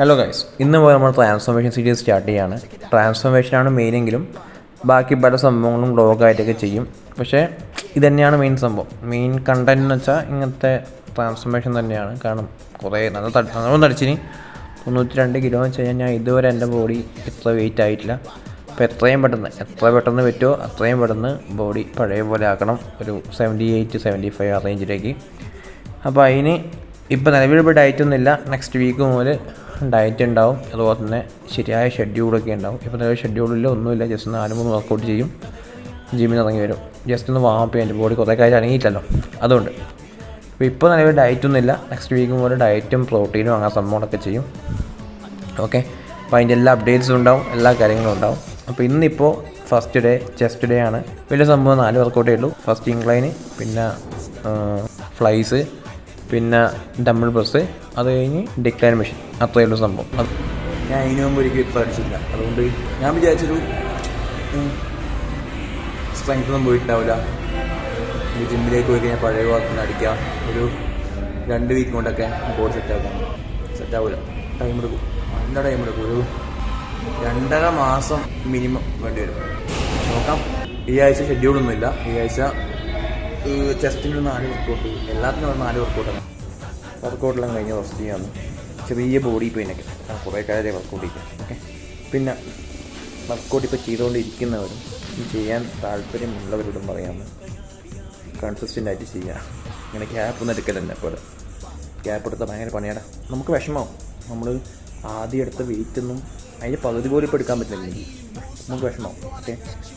Hello guys, ഇന്ന് നമ്മൾ transformation series start ചെയ്യാണ്. ട്രാൻസ്ഫോർമേഷനാണ് മെയിനെങ്കിലും ബാക്കി പല സംഭവങ്ങളും വ്ളോഗായിട്ടൊക്കെ ചെയ്യും. പക്ഷേ ഇതുതന്നെയാണ് മെയിൻ സംഭവം. മെയിൻ കണ്ടന്റ് എന്ന് വെച്ചാൽ ഇങ്ങനത്തെ ട്രാൻസ്ഫോർമേഷൻ തന്നെയാണ്. കാരണം കുറേ നല്ലോണം തടിച്ചിന് 92 കിലോ വെച്ച് കഴിഞ്ഞാൽ ഞാൻ ഇതുവരെ എൻ്റെ ബോഡി ഇത്ര വെയിറ്റ് ആയിട്ടില്ല. അപ്പോൾ എത്ര പെട്ടെന്ന് പറ്റുമോ അത്രയും പെട്ടെന്ന് ബോഡി പഴയ പോലെ ആക്കണം, ഒരു 78-75 ആ റേഞ്ചിലേക്ക്. അപ്പോൾ അതിന് ഇപ്പോൾ നിലവിലിപ്പോൾ ഡയറ്റൊന്നുമില്ല. നെക്സ്റ്റ് വീക്ക് മുതൽ ഡയറ്റ് ഉണ്ടാവും. അതുപോലെ തന്നെ ശരിയായ ഷെഡ്യൂളൊക്കെ ഉണ്ടാവും. ഇപ്പോൾ നിലവിൽ ഷെഡ്യൂളില്ല, ഒന്നുമില്ല. ജസ്റ്റ് 4-3 വർക്കൗട്ട് ചെയ്യും, ജിമ്മിൽ ഇറങ്ങി വരും, ജസ്റ്റ് ഒന്ന് വാമപ്പ് ചെയ്യാൻ. എൻ്റെ ബോഡി കുറേ കാര്യം അടങ്ങിയിട്ടല്ലോ, അതുകൊണ്ട്. ഇപ്പോൾ നിലവിൽ ഡയറ്റൊന്നുമില്ല. നെക്സ്റ്റ് വീക്ക് മുതൽ ഡയറ്റും പ്രോട്ടീനും അങ്ങനെ സംഭവങ്ങളൊക്കെ ചെയ്യും. ഓക്കെ, അപ്പോൾ അതിൻ്റെ എല്ലാ അപ്ഡേറ്റ്സും ഉണ്ടാവും, എല്ലാ കാര്യങ്ങളും ഉണ്ടാവും. അപ്പോൾ ഇന്നിപ്പോൾ ഫസ്റ്റ് ഡേ ചെസ്റ്റ് ഡേ ആണ്. വലിയ സംഭവം 4 വർക്കൗട്ടേ ഉള്ളൂ. ഫസ്റ്റ് ഇൻക്ലൈന്, പിന്നെ ഫ്ലൈസ്, പിന്നെ ഡമ്പിൾ പ്രസ്, അത് കഴിഞ്ഞ് ഡിക്ലൈൻ മെഷീൻ. അത്രയേ ഉള്ളൂ സംഭവം. ഞാൻ അതിന് മുമ്പ് ഒരിക്കലും ഇത്ര അടിച്ചില്ല. അതുകൊണ്ട് ഞാൻ വിചാരിച്ചൊരു സ്ട്രെങ്ത്തൊന്നും പോയിട്ടുണ്ടാവില്ല. ഈ ജിമ്മിലേക്ക് പോയി കഴിഞ്ഞാൽ പഴയ ഭാഗത്തുനിന്ന് അടിക്കാം, ഒരു 2 വീക്ക് കൊണ്ടൊക്കെ ബോഡി സെറ്റാവില്ല. ടൈം എടുക്കും, നല്ല ടൈം എടുക്കും. ഒരു 2.5 മാസം മിനിമം വേണ്ടി വരും. നോക്കാം. ഈ ആഴ്ച ഷെഡ്യൂളൊന്നുമില്ല. ഈ ആഴ്ച ചെസ്റ്റിന് 4 വർക്കൗട്ട്, എല്ലാത്തിനും 4 വർക്കൗട്ടാണ്. വർക്കൗട്ടെല്ലാം കഴിഞ്ഞ് റെസ്റ്റ് ചെയ്യാമെന്ന്. ചെറിയ ബോഡി പെയിനൊക്കെ കുറേ കാര്യം വർക്കൗട്ട് ചെയ്യാം. ഓക്കെ, പിന്നെ വർക്കൗട്ട് ഇപ്പോൾ ചെയ്തുകൊണ്ടിരിക്കുന്നവരും ചെയ്യാൻ താല്പര്യമുള്ളവരോടും പറയാമെന്ന്, കൺസിസ്റ്റൻ്റായിട്ട് ചെയ്യുക. ഇങ്ങനെ ഗ്യാപ്പൊന്നും എടുക്കലെന്നെ പോലെ. ഗ്യാപ്പ് എടുത്താൽ ഭയങ്കര പണിയാണ്, നമുക്ക് വിഷമമാവും. നമ്മൾ ആദ്യം എടുത്ത വെയിറ്റൊന്നും അതിൻ്റെ പകുതി പോലും ഇപ്പോൾ എടുക്കാൻ പറ്റില്ലെങ്കിൽ നമുക്ക് വിഷമമാവും. ഓക്കെ,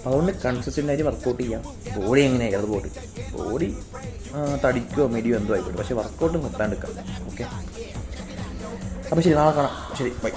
അതുകൊണ്ട് കൺസിസ്റ്റൻ്റായിട്ട് വർക്കൗട്ട് ചെയ്യാം. ബോഡി എങ്ങനെയാണ് ബോഡി തടിക്കുകയോ മെരിയോ എന്തോ ആയിക്കോട്ടെ, പക്ഷേ വർക്കൗട്ട് നിർത്താണ്ട് എടുക്കാം. ഓക്കെ, അപ്പോൾ ശരി, നാളെ കാണാം. ശരി, ബൈ.